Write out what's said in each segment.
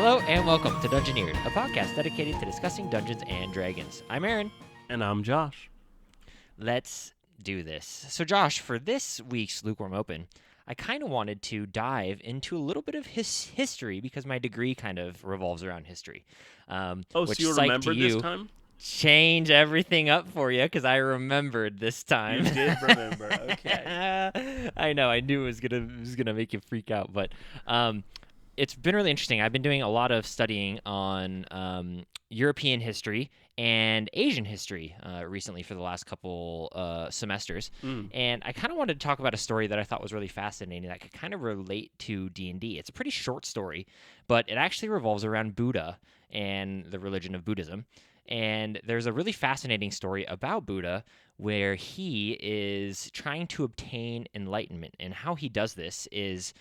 Hello and welcome to Dungeoneered, a podcast dedicated to discussing Dungeons and Dragons. I'm Aaron. And I'm Josh. Let's do this. So Josh, for this week's Lukewarm Open, I kind of wanted to dive into a little bit of history because my degree kind of revolves around history. So Which, you psych remembered to you, this time? change everything up for you because I remembered this time. You did remember. Okay. I know. I knew it was gonna make you freak out, but it's been really interesting. I've been doing a lot of studying on European history and Asian history recently for the last couple semesters. And I kind of wanted to talk about a story that I thought was really fascinating that could kind of relate to D&D. It's a pretty short story, but it actually revolves around Buddha and the religion of Buddhism. And there's a really fascinating story about Buddha where he is trying to obtain enlightenment. And how he does this is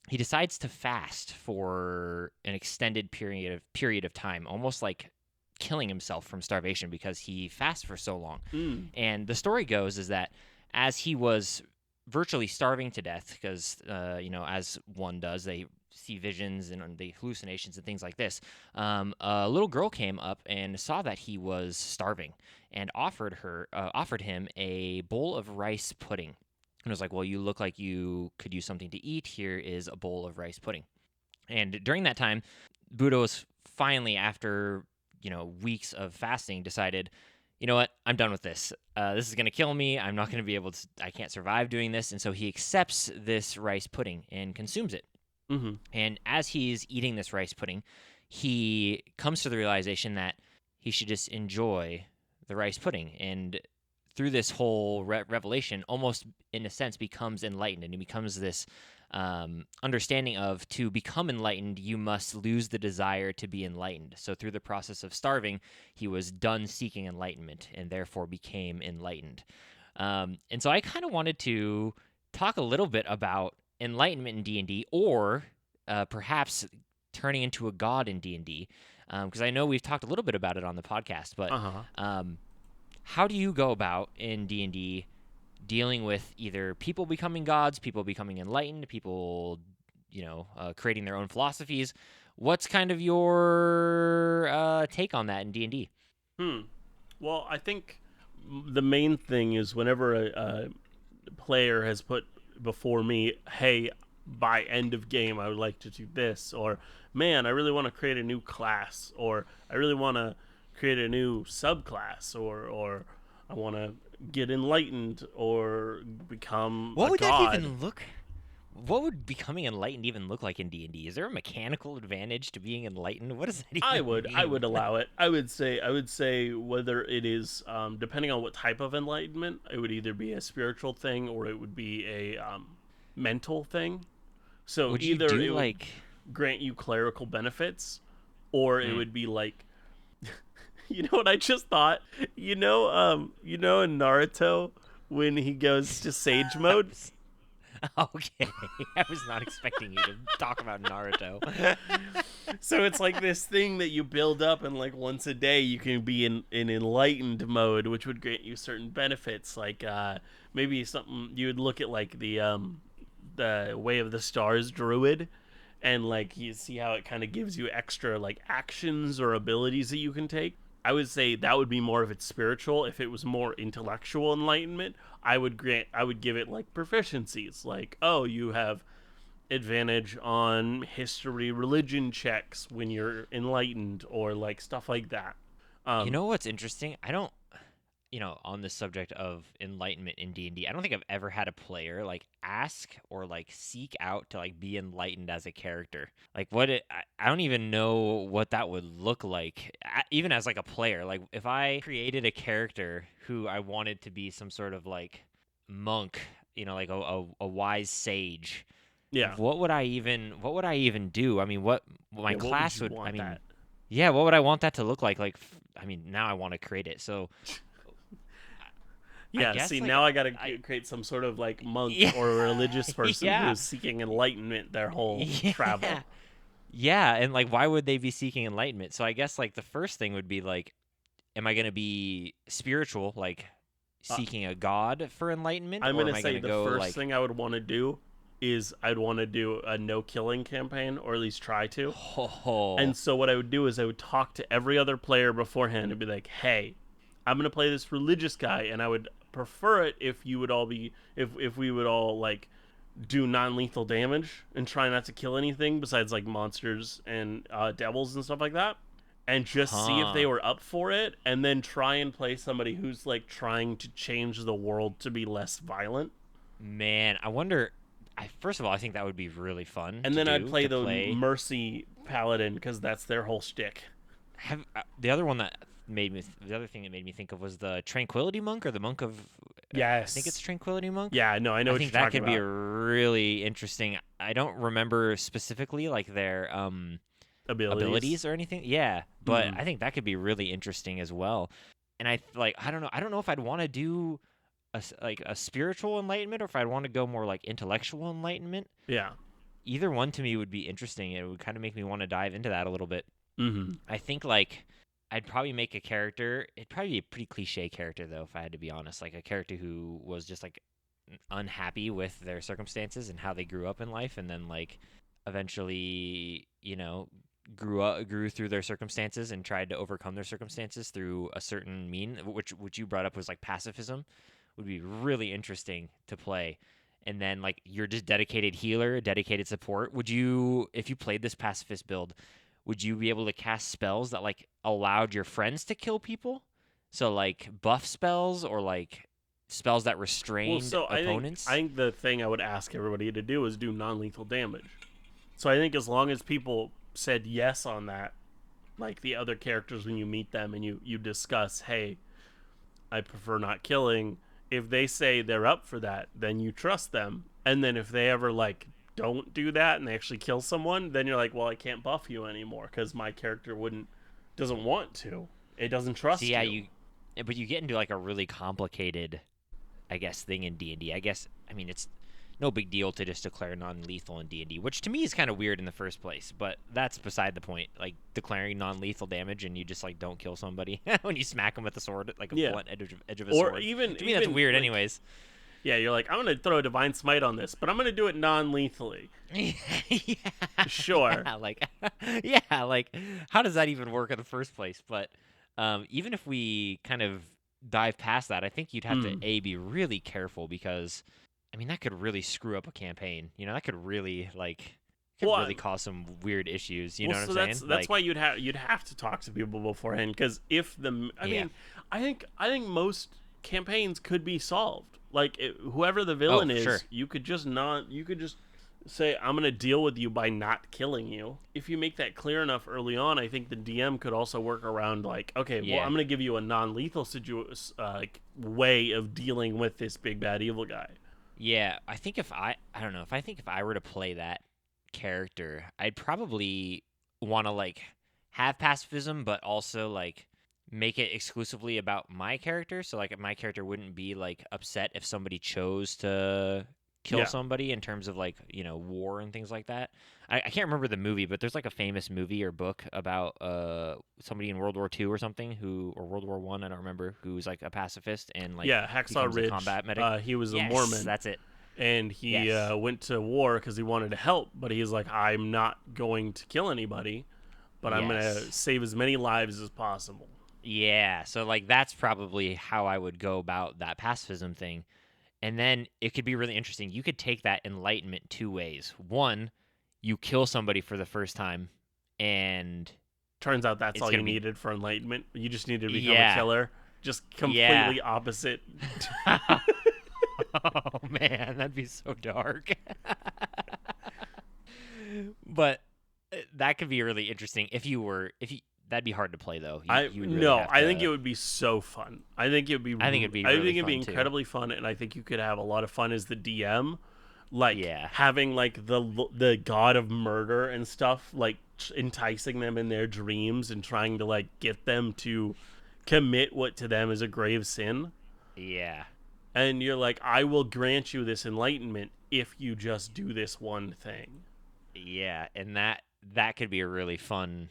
he decides to fast for an extended period of time, almost like killing himself from starvation because he fasts for so long. And the story goes is that as he was virtually starving to death, because as one does, they see visions and the hallucinations and things like this. A little girl came up and saw that he was starving and offered him a bowl of rice pudding. And it was like, well, you look like you could use something to eat. Here is a bowl of rice pudding. And during that time, Buddha was finally, after weeks of fasting, decided, you know what, I'm done with this. This is going to kill me. I'm not going to be able to, I can't survive doing this. And so he accepts this rice pudding and consumes it. Mm-hmm. And as he's eating this rice pudding, he comes to the realization that he should just enjoy the rice pudding. And through this whole revelation, almost in a sense, becomes enlightened. And he becomes this understanding of, to become enlightened, you must lose the desire to be enlightened. So through the process of starving, he was done seeking enlightenment and therefore became enlightened. And so I kind of wanted to talk a little bit about enlightenment in D&D, or perhaps turning into a god in D&D, because I know we've talked a little bit about it on the podcast, but how do you go about in D&D dealing with either people becoming gods, people becoming enlightened, people, creating their own philosophies? What's kind of your take on that in D&D? Well, I think the main thing is whenever a player has put before me, hey, by end of game, I would like to do this, or man, I really want to create a new class, or I really want to create a new subclass, or I want to get enlightened or become What a would god. that even look? What would becoming enlightened even look like in D&D? Is there a mechanical advantage to being enlightened? What does that even mean? I would allow it. I would say whether it is depending on what type of enlightenment, it would either be a spiritual thing or it would be a mental thing. So Would either you do it would like grant you clerical benefits, or it would be like, you know what I just thought? In Naruto when he goes to sage mode. Okay, I was not expecting you to talk about Naruto. So it's like this thing that you build up, and like once a day you can be in enlightened mode, which would grant you certain benefits. Like maybe something you would look at, like the Way of the Stars druid, and like you see how it kind of gives you extra like actions or abilities that you can take. I would say that would be more of its spiritual. If it was more intellectual enlightenment, I would give it like proficiencies, like, oh, you have advantage on history, religion checks when you're enlightened, or like stuff like that. You know what's interesting? I don't, on the subject of enlightenment in D&D, I don't think I've ever had a player like ask or like seek out to like be enlightened as a character. Like I don't even know what that would look like, even as like a player. Like if I created a character who I wanted to be some sort of like monk, like a wise sage. Yeah. What would I even do? I mean, what my class would, I mean, that? yeah, what would I want that to look like? Like, I mean, now I want to create it. So Yeah, guess, see, like, now I gotta create some sort of like monk or a religious person Yeah. who's seeking enlightenment their whole travel. Yeah, and like, why would they be seeking enlightenment? So I guess like the first thing would be like, am I gonna be spiritual, like seeking a god for enlightenment, I'm or gonna am I say gonna the go first like? thing I would want to do is I'd want to do a no killing campaign, or at least try to. Oh, And so what I would do is I would talk to every other player beforehand and be like, "Hey, I'm gonna play this religious guy, and I would prefer it if you would all be if we would all like do non-lethal damage and try not to kill anything besides like monsters and devils and stuff like that, and just see if they huh. were up for it, and then try and play somebody who's like trying to change the world to be less violent." Man, I wonder. First of all, I think that would be really fun And to then I'd do play to the play. mercy paladin because that's their whole shtick. The other one that the other thing that made me think of was the Tranquility Monk or the Monk of. I think it's Yes. Tranquility Monk. Yeah, no, I know I what think you're that talking could be a about. really interesting. I don't remember specifically like their Abilities. abilities or anything. Yeah, but Mm. I think that could be really interesting as well. And I don't know. I don't know if I'd want to do like a spiritual enlightenment or if I'd want to go more like intellectual enlightenment. Yeah. Either one to me would be interesting. It would kind of make me want to dive into that a little bit. Mm-hmm. I think like I'd probably make a character. It'd probably be a pretty cliche character though, if I had to be honest. Like a character who was just like unhappy with their circumstances and how they grew up in life, and then like eventually, grew through their circumstances and tried to overcome their circumstances through a certain mean, which you brought up was like pacifism, would be really interesting to play. And then like you're just dedicated healer, dedicated support. Would you, if you played this pacifist build, would you be able to cast spells that like allowed your friends to kill people? So like buff spells or like spells that Well, restrained so I opponents? think the thing I would ask everybody to do is do non-lethal damage. So I think as long as people said yes on that, like the other characters when you meet them and you discuss, hey, I prefer not killing. If they say they're up for that, then you trust them. And then if they ever like don't do that and they actually kill someone, then you're like, well, I can't buff you anymore because my character wouldn't doesn't want to. It doesn't So trust yeah, you. but you get into like a really complicated, I guess, thing in D&D. I guess, I mean, it's no big deal to just declare non-lethal in D&D, which to me is kind of weird in the first place, but that's beside the point. Like declaring non-lethal damage and you just like don't kill somebody when you smack them with a sword, like a Yeah. blunt edge of a Or sword. even To me, that's weird, like, anyways. yeah, you're like, I'm gonna throw a divine smite on this, but I'm gonna do it non-lethally. Yeah, Sure. yeah, like, yeah, like, how does that even work in the first place? But even if we kind of dive past that, I think you'd have to Mm. be really careful because, I mean, that could really screw up a campaign. That could really could Well, really cause some weird issues. You well, know what I'm so that's saying? that's why you'd have to talk to people beforehand because if the I Yeah. mean, I think most campaigns could be solved. Like whoever the villain Oh, sure. is, you could just say I'm gonna deal with you by not killing you. If you make that clear enough early on, I think the DM could also work around like, okay, well I'm Yeah. gonna give you a non-lethal like way of dealing with this big bad evil guy. Yeah, I think I don't know, if I think if I were to play that character, I'd probably want to like have pacifism but also like make it exclusively about my character, so like my character wouldn't be like upset if somebody chose to kill Yeah, somebody in terms of like, war and things like that. I can't remember the movie, but there's like a famous movie or book about somebody in World War II or something, who or World War I, I don't remember, who's like a pacifist and like yeah, Hacksaw becomes a Ridge. combat medic. He was a Yes, Mormon that's it. and he Yes. went to war because he wanted to help, but he's like, I'm not going to kill anybody, but I'm gonna Yes. save as many lives as possible. Yeah. So like that's probably how I would go about that pacifism thing. And then it could be really interesting. You could take that enlightenment two ways. One, you kill somebody for the first time and Turns out that's it's all going you to be needed for enlightenment. You just needed to become a yeah. killer. Just Yeah. completely opposite. Oh man, that'd be so dark. But that could be really interesting if you that'd be hard to play though. I You would really no, have I think it to. would be so fun. I think it'd be I think it'd be I really think it'd be fun too. incredibly fun, and I think you could have a lot of fun as the DM, like Yeah. having like the god of murder and stuff, like enticing them in their dreams and trying to like get them to commit what to them is a grave sin. Yeah. And you're like, I will grant you this enlightenment if you just do this one thing. Yeah, and that could be a really fun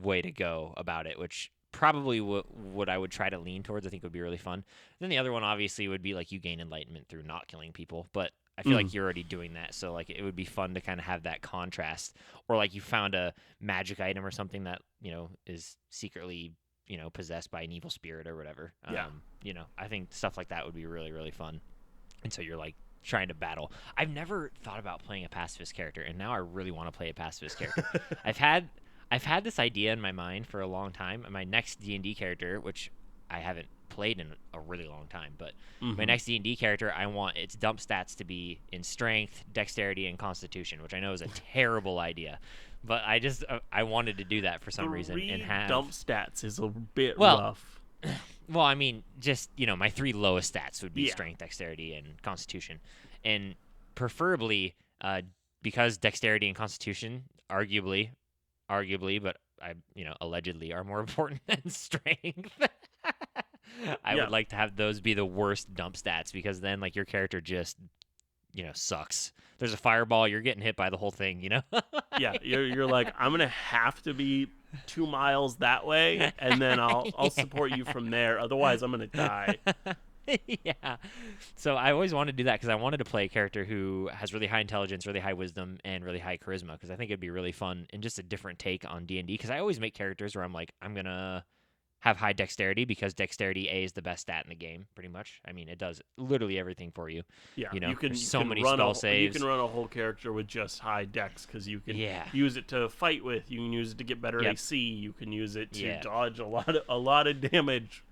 way to go about it, which probably what I would try to lean towards. I think would be really fun. Then the other one obviously would be like you gain enlightenment through not killing people, but I feel like you're already doing that, so like it would be fun to kind of have that contrast, or like you found a magic item or something that is secretly possessed by an evil spirit or whatever. Yeah. I think stuff like that would be really really fun. And so you're like trying to battle. I've never thought about playing a pacifist character, and now I really want to play a pacifist character. I've had this idea in my mind for a long time. And my next D&D character, which I haven't played in a really long time, but my next D&D character, I want its dump stats to be in strength, dexterity, and constitution, which I know is a terrible idea. But I wanted to do that for some reason and have dump stats is a bit well, rough. Well, I mean, just my 3 lowest stats would be Yeah. strength, dexterity, and constitution, and preferably because dexterity and constitution, arguably, but allegedly are more important than strength. I Yeah. would like to have those be the worst dump stats because then like your character just sucks. There's a fireball, you're getting hit by the whole thing. Yeah, you're like, I'm gonna have to be 2 miles that way, and then I'll support you from there. Otherwise, I'm gonna die. Yeah. So I always wanted to do that because I wanted to play a character who has really high intelligence, really high wisdom, and really high charisma because I think it'd be really fun and just a different take on D&D because I always make characters where I'm like, I'm going to have high dexterity because dexterity A is the best stat in the game, pretty much. I mean, it does literally everything for you. Yeah, There's so many run spell saves. You can run a whole character with just high dex because you can Yeah. use it to fight with. You can use it to get better Yep. AC. You can use it to Yeah. dodge a lot of damage.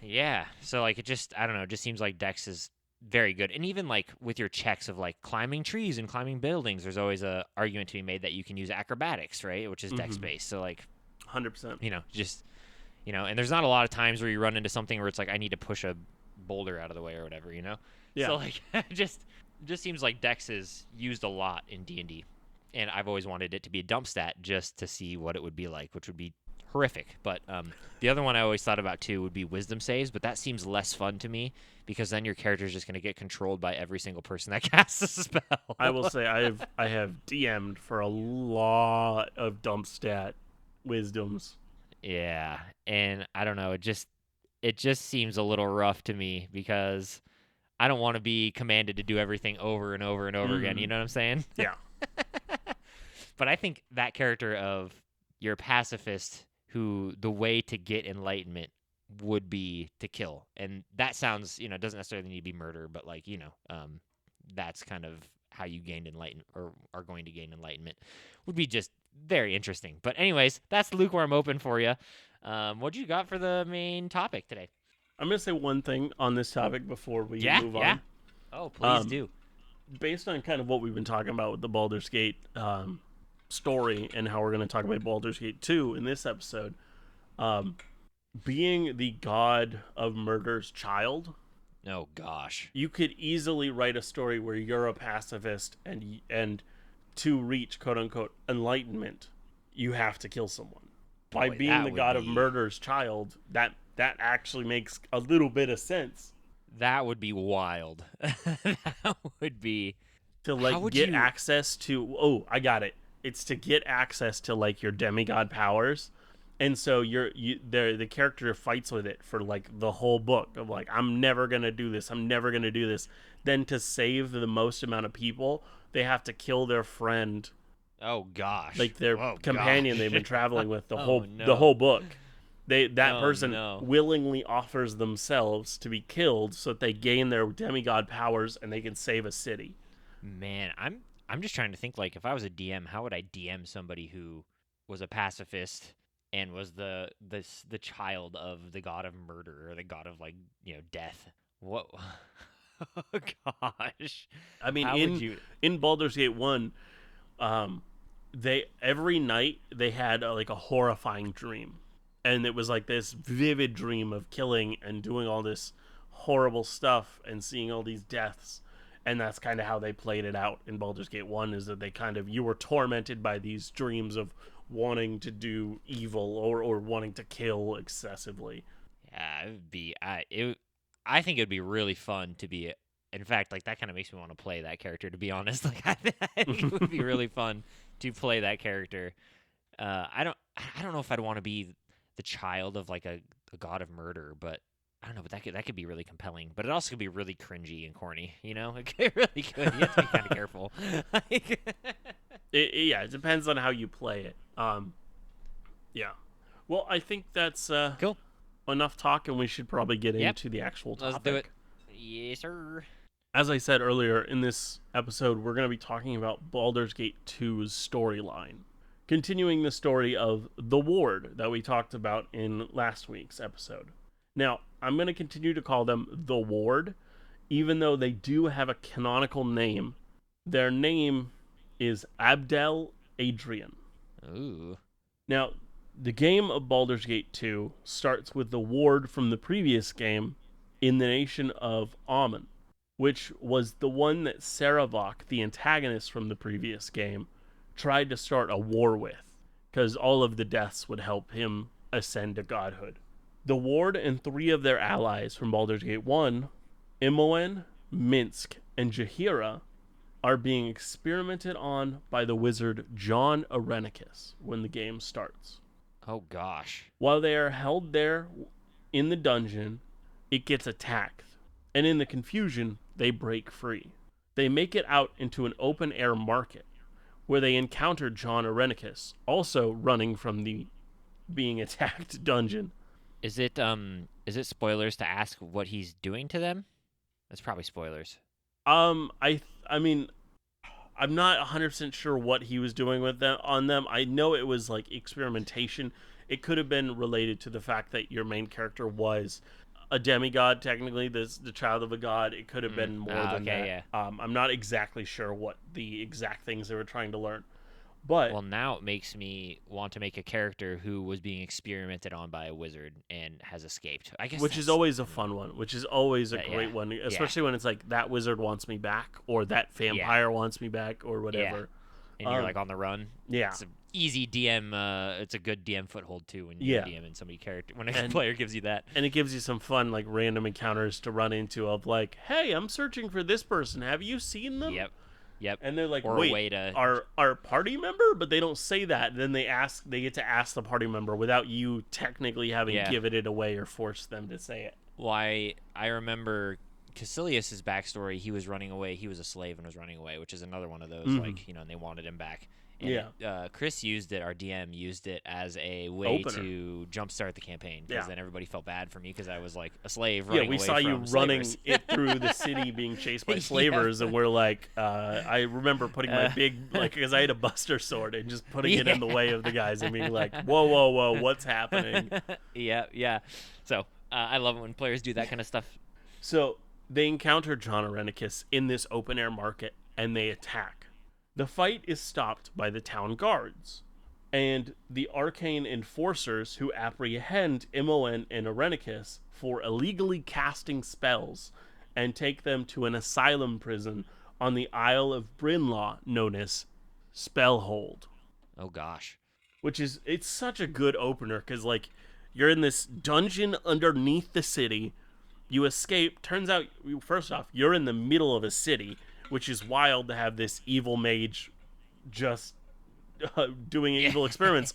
Yeah. So like it just I don't know, it just seems like Dex is very good. And even like with your checks of like climbing trees and climbing buildings, there's always a argument to be made that you can use acrobatics, right? Which is Dex based. So like 100%. just and there's not a lot of times where you run into something where it's like I need to push a boulder out of the way or whatever, Yeah. So like just seems like Dex is used a lot in D&D. And I've always wanted it to be a dump stat just to see what it would be like, which would be horrific. But the other one I always thought about too would be wisdom saves, but that seems less fun to me because then your character is just going to get controlled by every single person that casts a spell. I will say I have DM'd for a lot of dump stat wisdoms. Yeah, and I don't know, it just seems a little rough to me because I don't want to be commanded to do everything over and over and over again. You know what I'm saying? Yeah. But I think that character of your pacifist who the way to get enlightenment would be to kill. And that sounds, it doesn't necessarily need to be murder, but like, that's kind of how you gained enlightenment or are going to gain enlightenment would be just very interesting. But anyways, that's the lukewarm open for you. What you got for the main topic today? I'm going to say one thing on this topic before we move on. Oh, please do. Based on kind of what we've been talking about with the Baldur's Gate story and how we're going to talk about Baldur's Gate 2 in this episode, being the god of murder's child, Oh gosh. you could easily write a story where you're a pacifist and to reach quote unquote enlightenment, you have to kill someone. By Boy, being that the would god of be- murder's child, that actually makes a little bit of sense. That would be wild. That would be To How like would get you- access to I got it. It's to get access to like your demigod powers. And so the character fights with it for like the whole book of like, I'm never gonna do this, I'm never gonna do this. Then to save the most amount of people, they have to kill their friend, Oh gosh. like their Oh, companion gosh. they've been traveling with the Oh, the whole book. That Oh, person no. willingly offers themselves to be killed so that they gain their demigod powers and they can save a city. Man, I'm just trying to think like if I was a DM, how would I DM somebody who was a pacifist and was the child of the god of murder or the god of like, death? What Oh gosh. I mean, How would you in Baldur's Gate 1, they every night they had like a horrifying dream, and it was like this vivid dream of killing and doing all this horrible stuff and seeing all these deaths. And that's kind of how they played it out in Baldur's Gate 1, is that you were tormented by these dreams of wanting to do evil or wanting to kill excessively. Yeah, it would be I think it would be really fun to be in fact, like that kind of makes me want to play that character to be honest. Like I think it would be really fun to play that character. I don't know if I'd want to be the child of like a god of murder, but I don't know, but that could be really compelling, but it also could be really cringy and corny. It really could. You have to be kind of careful. Like, Yeah, it depends on how you play it. Yeah. Well, I think that's cool. enough talk, and we should probably get Yep. into the actual Let's do it. topic. Yes, sir. As I said earlier, in this episode, we're going to be talking about Baldur's Gate 2's storyline, continuing the story of the Ward that we talked about in last week's episode. Now, I'm going to continue to call them the Ward, even though they do have a canonical name. Their name is Abdel Adrian. Ooh. Now, the game of Baldur's Gate 2 starts with the Ward from the previous game in the nation of Amun, which was the one that Sarevok, the antagonist from the previous game, tried to start a war with, because all of the deaths would help him ascend to godhood. The Ward and 3 of their allies from Baldur's Gate 1, Imoen, Minsk, and Jaheira, are being experimented on by the wizard John Arenicus when the game starts. Oh gosh. While they are held there in the dungeon, it gets attacked, and in the confusion, they break free. They make it out into an open-air market, where they encounter John Arenicus, also running from the being attacked dungeon. Is it spoilers to ask what he's doing to them? That's probably spoilers. I mean, I'm not 100% sure what he was doing with them on them. I know it was like experimentation. It could have been related to the fact that your main character was a demigod, technically, the child of a god. It could have been more than that. Yeah. I'm not exactly sure what the exact things they were trying to learn. But well, now it makes me want to make a character who was being experimented on by a wizard and has escaped. I guess, which is always a fun one. Which is always a great one, especially when it's like that wizard wants me back, or that vampire wants me back, or whatever. And you're like on the run. Yeah, it's an easy DM. It's a good DM foothold too when you're DMing somebody character when a player gives you that, and it gives you some fun like random encounters to run into of like, hey, I'm searching for this person. Have you seen them? Yep. And they're like, or wait, a way to... our party member? But they don't say that. And then they get to ask the party member without you technically having given it away or forced them to say it. Why, I remember Caecilius's backstory. He was running away. He was a slave and was running away, which is another one of those, like, and they wanted him back. And Chris used it, our DM used it as a way to jumpstart the campaign, because then everybody felt bad for me because I was like a slave running away from we saw you running slavers. it through the city being chased by slavers, and we're like, I remember putting my big, because I had a buster sword, and just putting it in the way of the guys and being like, whoa, what's happening? Yeah. So I love it when players do that kind of stuff. So they encounter John Arenicus in this open-air market, and they attack. The fight is stopped by the town guards, and the arcane enforcers who apprehend Imoen and Arenicus for illegally casting spells and take them to an asylum prison on the Isle of Brinlaw known as Spellhold. Oh gosh. It's such a good opener, because like you're in this dungeon underneath the city, you escape, turns out, first off, you're in the middle of a city, which is wild to have this evil mage just doing evil experiments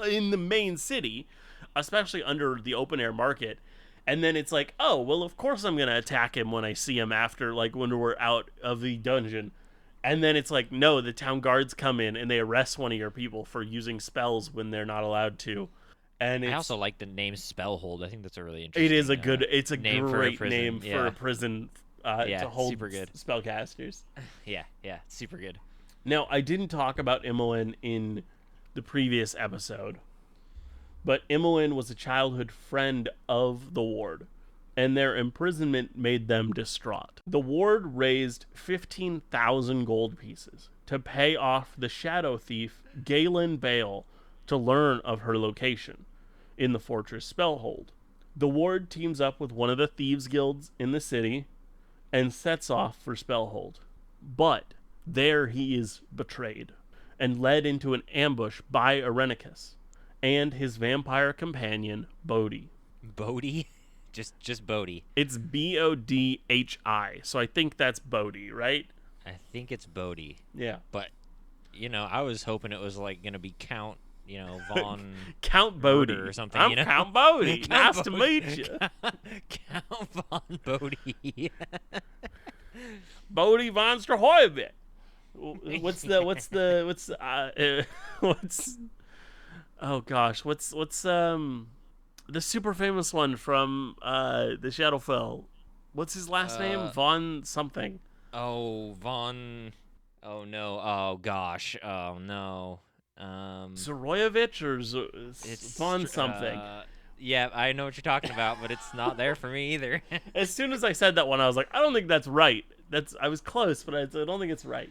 in the main city, especially under the open air market. And then it's like, oh, well, of course I'm going to attack him when I see him after, like, when we're out of the dungeon. And then it's like, no, the town guards come in and they arrest one of your people for using spells when they're not allowed to. And I also like the name Spellhold. I think that's a really interesting. It is a good. It's a name great for a name for a prison to hold super good. spellcasters. Yeah, super good. Now, I didn't talk about Imoen in the previous episode, but Imoen was a childhood friend of the Ward, and their imprisonment made them distraught. The Ward raised 15,000 gold pieces to pay off the shadow thief Galen Bale to learn of her location in the fortress Spellhold. The Ward teams up with one of the thieves' guilds in the city and sets off for Spellhold. But there he is betrayed and led into an ambush by Arenicus and his vampire companion, Bodhi. Bodhi? Just Bodhi. It's Bodhi, so I think that's Bodhi, right? I think it's Bodhi. Yeah. But, I was hoping it was like going to be Count Von Count Murder or Bodhi. something, I'm Count Bodhi. Count Nice to Bodhi. meet you. Count Von Bodhi. Bodhi von Strahoyevich. What's oh gosh, what's the super famous one from the Shadowfell? What's his last name? uh Von something. oh, Von. Oh no. Oh gosh. Oh no. Zoroyevich or It's Von something. yeah, I know what you're talking about, but it's not there for me either. As soon as I said that one, I was like, I don't think that's right. I was close, but I don't think it's right.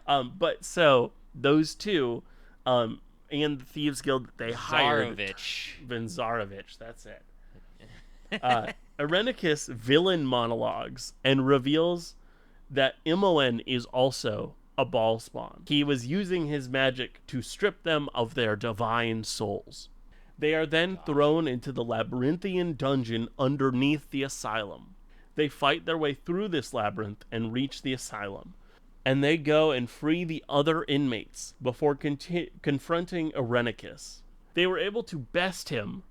But so those two, and the Thieves Guild that they hired, Zarovich. Vinzarovich, that's it. Irenicus villain monologues and reveals that Imoen is also a ball spawn. He was using his magic to strip them of their divine souls. They are then thrown into the labyrinthian dungeon underneath the asylum. They fight their way through this labyrinth and reach the asylum. And they go and free the other inmates before confronting Irenicus. They were able to best him,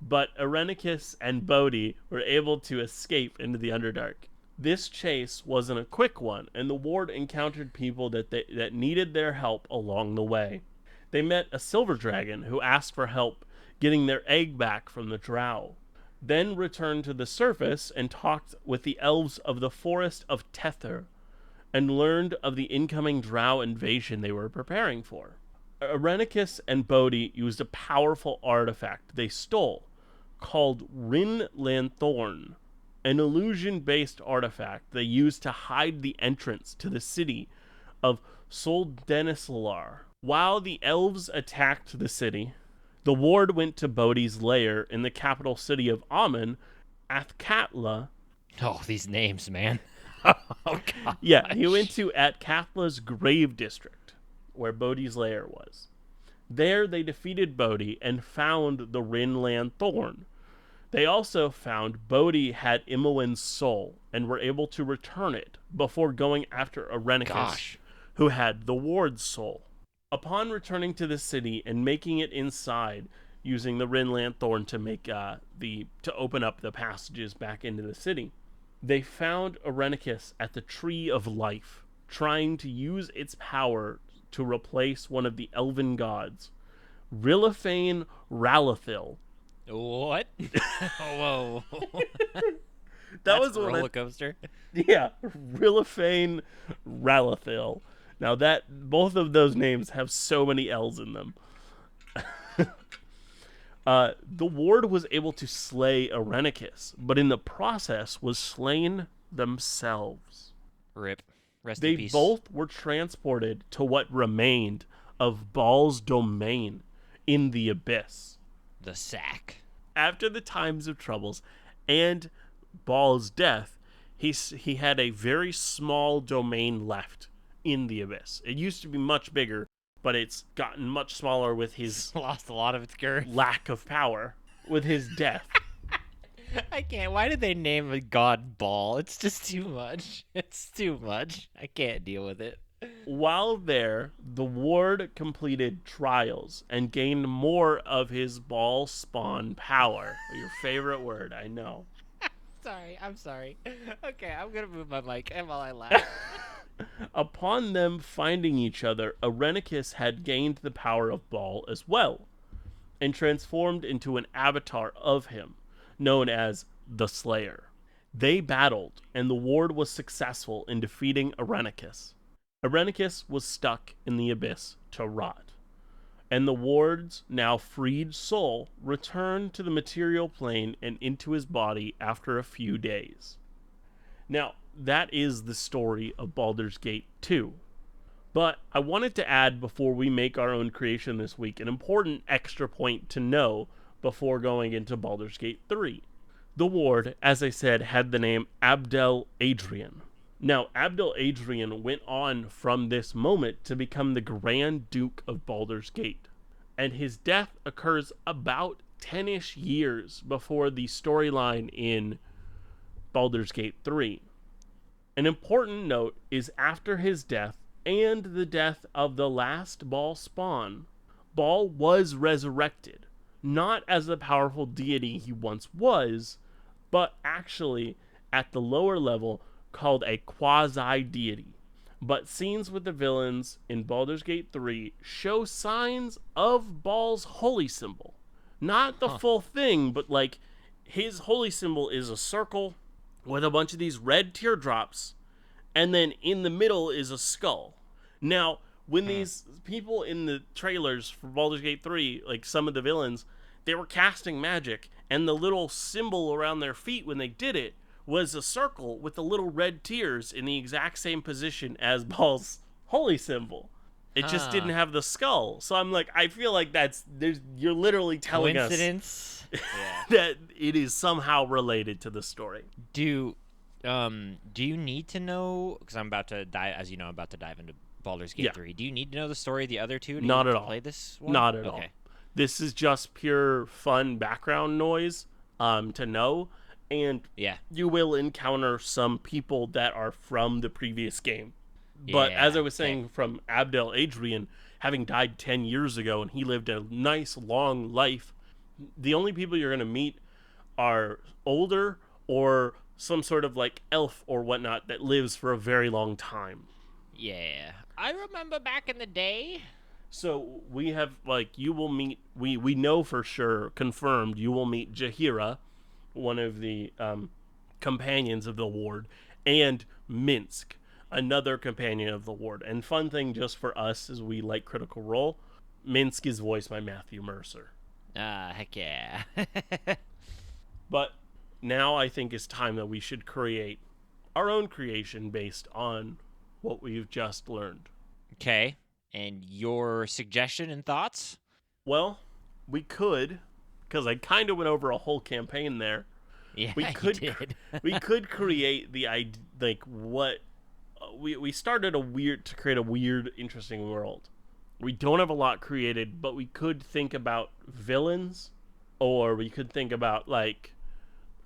but Irenicus and Bodhi were able to escape into the Underdark. This chase wasn't a quick one, and the ward encountered people that needed their help along the way. They met a silver dragon who asked for help getting their egg back from the drow, then returned to the surface and talked with the elves of the forest of Tether, and learned of the incoming drow invasion they were preparing for. Irenicus and Bodhi used a powerful artifact they stole, called Rin Lanthorn, an illusion-based artifact they used to hide the entrance to the city of Soldenislar. While the elves attacked the city, the ward went to Bodhi's lair in the capital city of Amun, Athkatla. Oh, these names, man. Oh god. Yeah, he went to Athkatla's grave district, where Bodhi's lair was. There they defeated Bodhi and found the Rinland Thorn. They also found Bodhi had Imoen's soul and were able to return it before going after Irenicus, who had the ward's soul. Upon returning to the city and making it inside, using the Rinland Thorn to make to open up the passages back into the city, they found Irenicus at the Tree of Life, trying to use its power to replace one of the elven gods, Rillifain Ralathil. What? Whoa. That That's was a one roller coaster. Yeah, Rillifain Ralathil. Now that both of those names have so many L's in them. The ward was able to slay Irenicus, but in the process was slain themselves. Rip. Rest They in peace. both were transported to what remained of Baal's domain in the abyss. The sack. After the times of troubles and Baal's death, he had a very small domain left in the abyss. It used to be much bigger, but it's gotten much smaller with his Lost a lot of its girth. lack of power, with his death. I can't. Why did they name a god Ball? It's just too much. It's too much. I can't deal with it. While there, the ward completed trials and gained more of his Baal spawn power. Your favorite word, I know. Sorry. I'm sorry. Okay, I'm gonna move my mic while I laugh. Upon them finding each other, Irenicus had gained the power of Baal as well, and transformed into an avatar of him, known as the Slayer. They battled, and the ward was successful in defeating Irenicus. Irenicus was stuck in the abyss to rot, and the ward's now freed soul returned to the material plane and into his body after a few days. Now, that is the story of Baldur's Gate 2. But I wanted to add, before we make our own creation this week, an important extra point to know before going into Baldur's Gate 3. The ward, as I said, had the name Abdel Adrian. Now, Abdel Adrian went on from this moment to become the Grand Duke of Baldur's Gate, and his death occurs about 10-ish years before the storyline in Baldur's Gate 3. An important note is after his death and the death of the last Baal spawn, Baal was resurrected, not as the powerful deity he once was, but actually at the lower level called a quasi deity. But scenes with the villains in Baldur's Gate 3 show signs of Baal's holy symbol. Not the Huh. full thing, but like his holy symbol is a circle with a bunch of these red teardrops, and then in the middle is a skull. Now, when Hmm. these people in the trailers for Baldur's Gate 3, like some of the villains, they were casting magic, and the little symbol around their feet when they did it was a circle with the little red tears in the exact same position as Baal's holy symbol. It just didn't Huh. have the skull. So I'm like, I feel like you're literally telling us Coincidence? Yeah. that it is somehow related to the story. Do do you need to know, because I'm about to dive, as you know, I'm about to dive into Baldur's Gate Yeah, 3. Do you need to know the story of the other two not at to all. play this one? Not at all. Okay. This is just pure fun background noise to know, and Yeah. you will encounter some people that are from the previous game. But as Yeah. I was Okay. saying, from Abdel Adrian, having died 10 years ago and he lived a nice long life, the only people you're going to meet are older or some sort of like elf or whatnot that lives for a very long time. Yeah. I remember back in the day. So we have like you will meet we know for sure confirmed you will meet Jahira, one of the companions of the ward, and Minsk, another companion of the ward. And fun thing just for us is we like Critical Role, Minsk is voiced by Matthew Mercer. Ah, heck yeah. But now I think it's time that we should create our own creation based on what we've just learned. Okay. And your suggestion and thoughts? Well, we could, because I kind of went over a whole campaign there. Yeah, We you could did. we could create the idea like what we started a weird to create a weird interesting world. We don't have a lot created, but we could think about villains, or we could think about like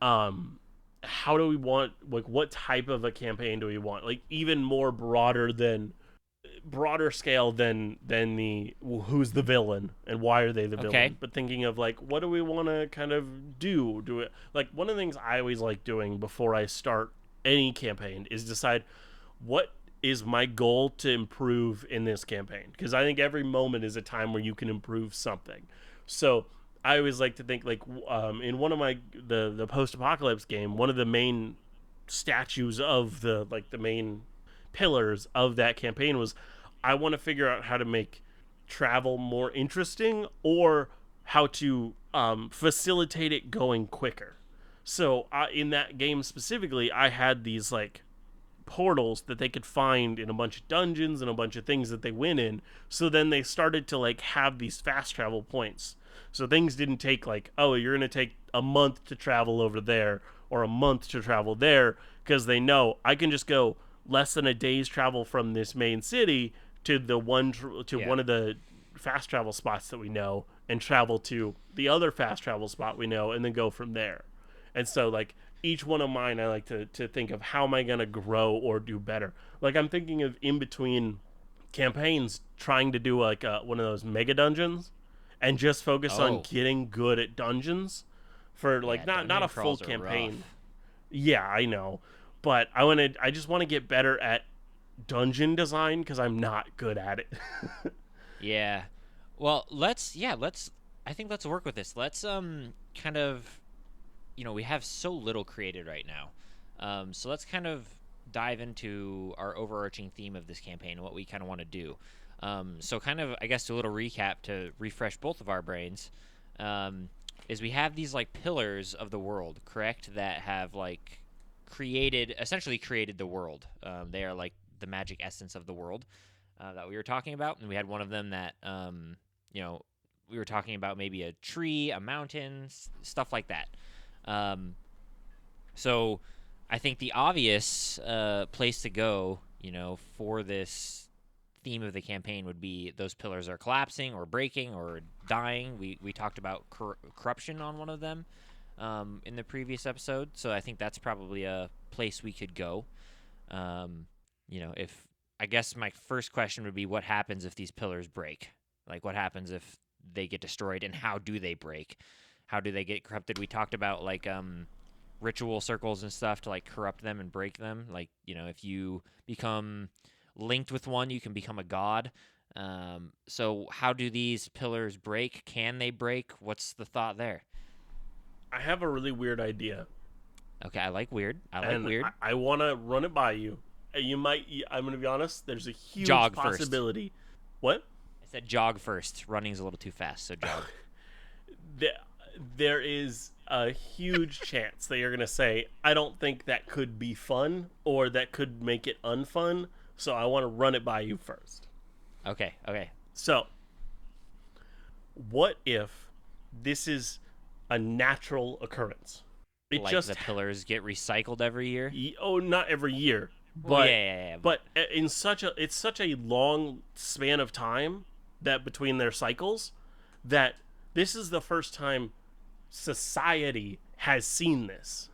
um how do we want like what type of a campaign do we want, like even more broader scale than the who's the villain and why are they the Okay. villain, but thinking of like what do we want to kind of do it. Like one of the things I always like doing before I start any campaign is decide what is my goal to improve in this campaign, because I think every moment is a time where you can improve something. So I always like to think like in one of my the post-apocalypse game, one of the main statues of the main pillars of that campaign was I want to figure out how to make travel more interesting, or how to facilitate it going quicker. So in that game specifically, I had these like portals that they could find in a bunch of dungeons and a bunch of things that they went in. So then they started to like have these fast travel points. So things didn't take like, oh, you're going to take a month to travel over there or a month to travel there, because they know I can just go less than a day's travel from this main city to Yeah. one of the fast travel spots that we know, and travel to the other fast travel spot we know, and then go from there. And so like each one of mine, I like to think of how am I going to grow or do better. Like I'm thinking of in between campaigns trying to do like one of those mega dungeons and just focus on Oh, getting good at dungeons for like yeah. not a Dungeon full crawls are campaign. rough. Yeah, I know. But I just want to get better at dungeon design because I'm not good at it. Yeah. Well, let's I think let's work with this. Let's kind of, we have so little created right now. So let's kind of dive into our overarching theme of this campaign and what we kind of want to do. So kind of, I guess, a little recap to refresh both of our brains. Um, is we have these like pillars of the world, correct? That have like essentially created the world. They are like the magic essence of the world that we were talking about, and we had one of them that you know we were talking about maybe a tree, a mountain, stuff like that. Um, so I think the obvious place to go, for this theme of the campaign would be those pillars are collapsing or breaking or dying. We talked about corruption on one of them in the previous episode, so I think that's probably a place we could go. If I guess my first question would be, what happens if these pillars break? Like, what happens if they get destroyed, and how do they break? How do they get corrupted? We talked about like ritual circles and stuff to like corrupt them and break them. Like, if you become linked with one, you can become a god. So how do these pillars break? Can they break? What's the thought there? I have a really weird idea, Okay, I like weird. I like and weird. I want to run it by you. You might. I'm going to be honest. There's a huge Jog first. possibility. What? I said jog first. Running's a little too fast, so jog. There, there is a huge chance that you're going to say, I don't think that could be fun, or that could make it unfun. So I want to run it by you first. Okay, okay. So, what if this is a natural occurrence? It Like just the pillars get recycled every year. not every year, Well, but yeah. but in such a long span of time that between their cycles, that this is the first time society has seen this.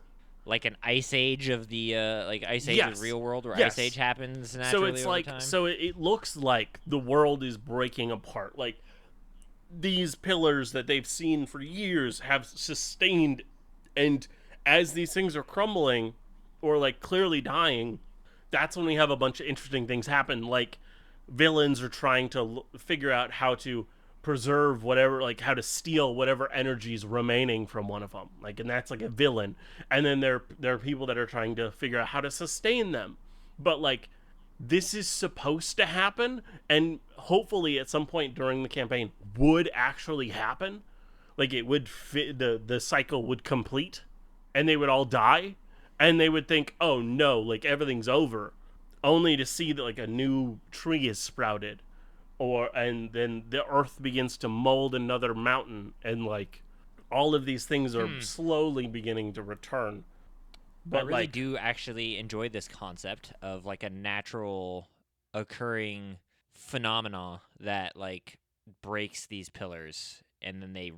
Like an ice age of the like ice age of Yes. the real world, where Yes. ice age happens So naturally it's over like time. it looks like the world is breaking apart. Like these pillars that they've seen for years have sustained, and as these things are crumbling or like clearly dying, that's when we have a bunch of interesting things happen. Like villains are trying to figure out how to preserve whatever, like how to steal whatever energy's remaining from one of them, like, and that's like a villain. And then there are people that are trying to figure out how to sustain them. But like, this is supposed to happen, and hopefully at some point during the campaign would actually happen. Like it would fit, the cycle would complete, and they would all die, and they would think, oh no, like everything's over, only to see that like a new tree is sprouted, and then the earth begins to mold another mountain, and like all of these things are slowly beginning to return. I But really like, do actually enjoy this concept of like a natural occurring phenomena that like breaks these pillars and then they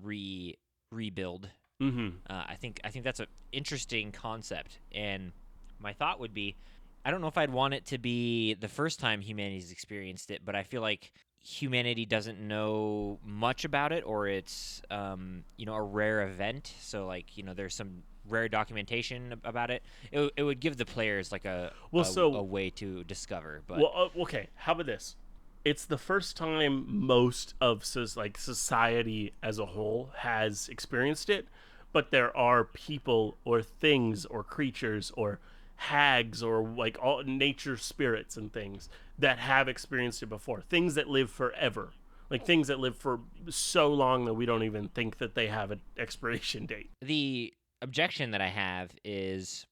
rebuild. mm-hmm. I think that's an interesting concept, and my thought would be, I don't know if I'd want it to be the first time humanity's experienced it, but I feel like humanity doesn't know much about it, or it's a rare event. So like there's some rare documentation about it. It would give the players like a way to discover. But Well, okay. How about this? It's the first time most of like society as a whole has experienced it, but there are people or things or creatures or hags or like all nature spirits and things that have experienced it before. Things that live forever. Like things that live for so long that we don't even think that they have an expiration date. the objection that I have is,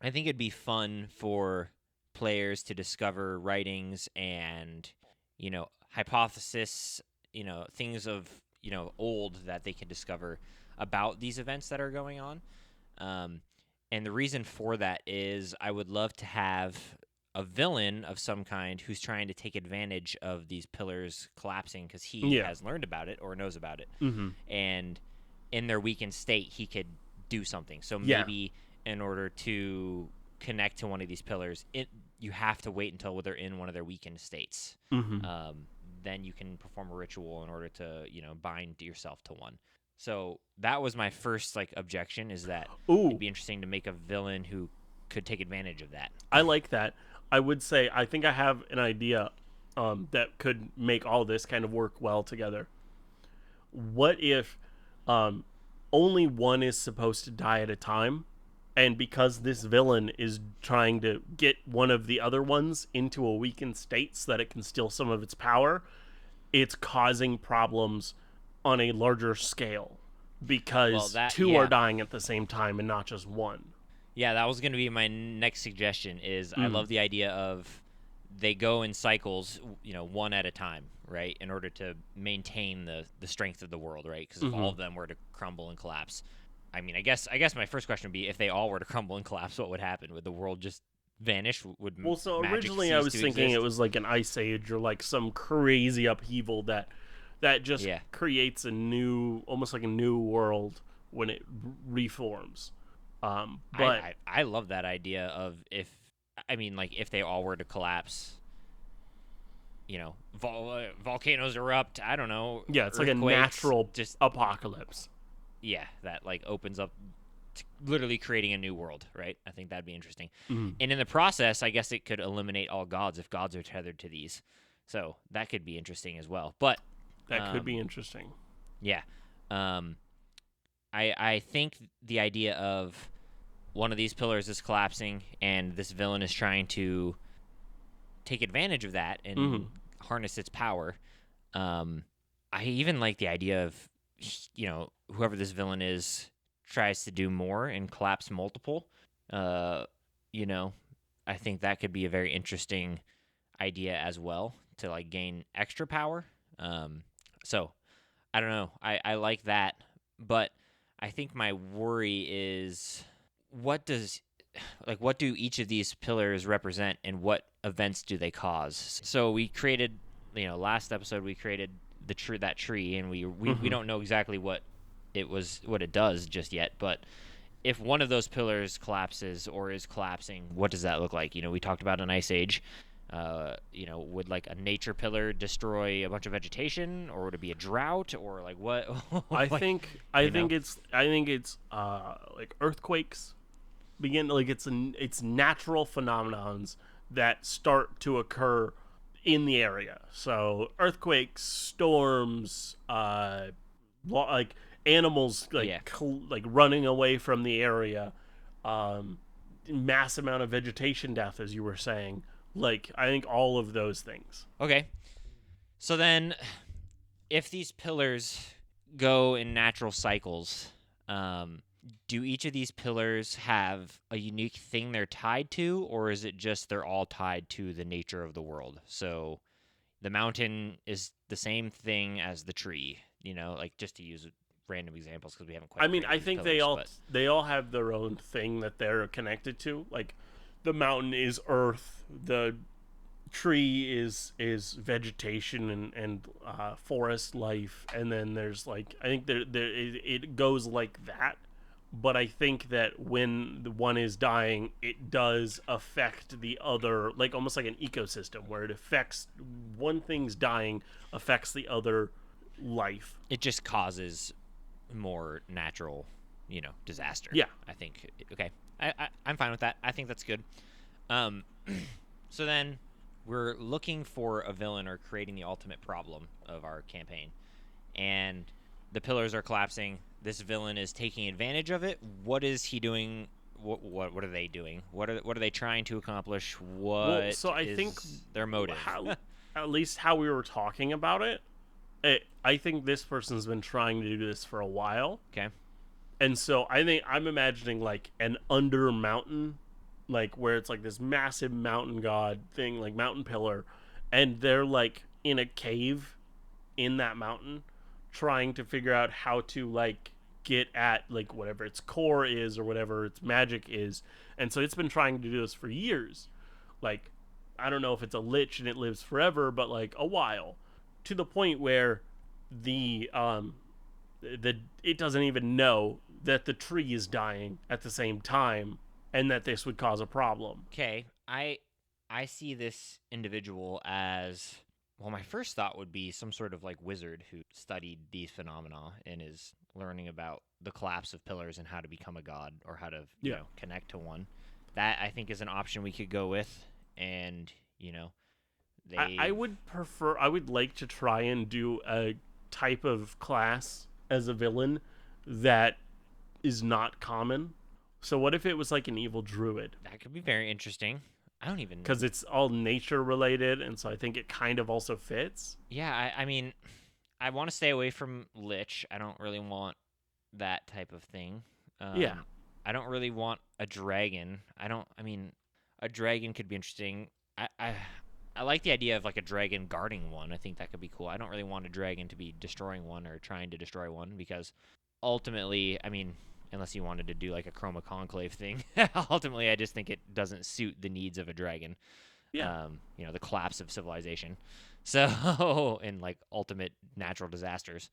I think it'd be fun for players to discover writings and hypothesis, things of old that they can discover about these events that are going on. Um, and the reason for that is I would love to have a villain of some kind who's trying to take advantage of these pillars collapsing because he Yeah. has learned about it or knows about it. Mm-hmm. And in their weakened state, he could do something. So Yeah. maybe in order to connect to one of these pillars, you have to wait until they're in one of their weakened states. Mm-hmm. Then you can perform a ritual in order to bind yourself to one. So that was my first like objection, is that Ooh. it'd be interesting to make a villain who could take advantage of that. I like that. I would say I think I have an idea that could make all this kind of work well together. What if only one is supposed to die at a time, and because this villain is trying to get one of the other ones into a weakened state so that it can steal some of its power, it's causing problems on a larger scale because two are dying at the same time and not just one. Yeah, that was going to be my next suggestion. I love the idea of they go in cycles, one at a time, right, in order to maintain the strength of the world, right? Because if all of them were to crumble and collapse, I mean, I guess my first question would be, if they all were to crumble and collapse, what would happen? Would the world just vanish? Well, so originally I was thinking it was like an ice age or like some crazy upheaval that just creates a new, almost like a new world when it reforms. But I love that idea of if they all were to collapse, volcanoes erupt. I don't know, Yeah, it's like a earthquakes. natural Just apocalypse. yeah, that like opens up literally creating a new world, right? I think that'd be interesting. Mm. And in the process, I guess it could eliminate all gods if gods are tethered to these. So that could be interesting as well. But That could be um, interesting. yeah, um, I think the idea of one of these pillars is collapsing and this villain is trying to take advantage of that Mm-hmm. and harness its power. Um, I even like the idea of whoever this villain is tries to do more and collapse multiple. Uh, you know, I think that could be a very interesting idea as well to like gain extra power. So I don't know. I like that, but I think my worry is what does what do each of these pillars represent and what events do they cause? So we created, last episode we created that tree and we Mm-hmm. don't know exactly what it does just yet, but if one of those pillars collapses or is collapsing, what does that look like? We talked about an ice age. Would like a nature pillar destroy a bunch of vegetation, or would it be a drought, or like what? I like, think I you know? think it's I think it's like earthquakes begin, like it's natural phenomenons that start to occur in the area. So earthquakes, storms, like animals Yeah. like running away from the area, um, mass amount of vegetation death, as you were saying. Like I think all of those things. Okay. So then, if these pillars go in natural cycles, do each of these pillars have a unique thing they're tied to, or is it just they're all tied to the nature of the world? So the mountain is the same thing as the tree, like just to use random examples because we haven't I quite mean, created I these think pillars, but they all have their own thing that they're connected to. Like the mountain is earth, the tree is vegetation and forest life, and then there's like I think it goes like that. But I think that when the one is dying, it does affect the other, like almost like an ecosystem where it affects one thing's dying, affects the other life. it just causes more natural, disaster. Yeah. I think. Okay, I'm fine with that. I think that's good. Um, so then we're looking for a villain or creating the ultimate problem of our campaign, and the pillars are collapsing. This villain is taking advantage of it. What is he doing? What are they doing? What are they trying to accomplish? Well, What so I think is their motive? how, at least how we were talking about I think this person's been trying to do this for a while. Okay. And so I think I'm imagining like an under mountain, like where it's like this massive mountain god thing, like mountain pillar, and they're like in a cave in that mountain trying to figure out how to like get at like whatever its core is or whatever its magic is. And so it's been trying to do this for years. Like I don't know if it's a lich and it lives forever, but like a while. To the point where the it doesn't even know that the tree is dying at the same time and that this would cause a problem. Okay. I see this individual as well. My first thought would be some sort of like wizard who studied these phenomena and is learning about the collapse of pillars and how to become a god or how to Yeah. connect to one. That I think is an option we could go with, and I they would prefer, I would like to try and do a type of class as a villain that is not common. So, what if it was like an evil druid? that could be very interesting. I don't even. Because it's all nature related, and so I think it kind of also fits. Yeah, I mean, I want to stay away from lich. I don't really want that type of thing. Yeah. I don't really want a dragon. I don't. I mean, a dragon could be interesting. I like the idea of like a dragon guarding one. I think that could be cool. I don't really want a dragon to be destroying one or trying to destroy one because ultimately, I mean, unless you wanted to do like a chroma conclave thing, ultimately, I just think it doesn't suit the needs of a dragon. Yeah. The collapse of civilization. So, and like ultimate natural disasters.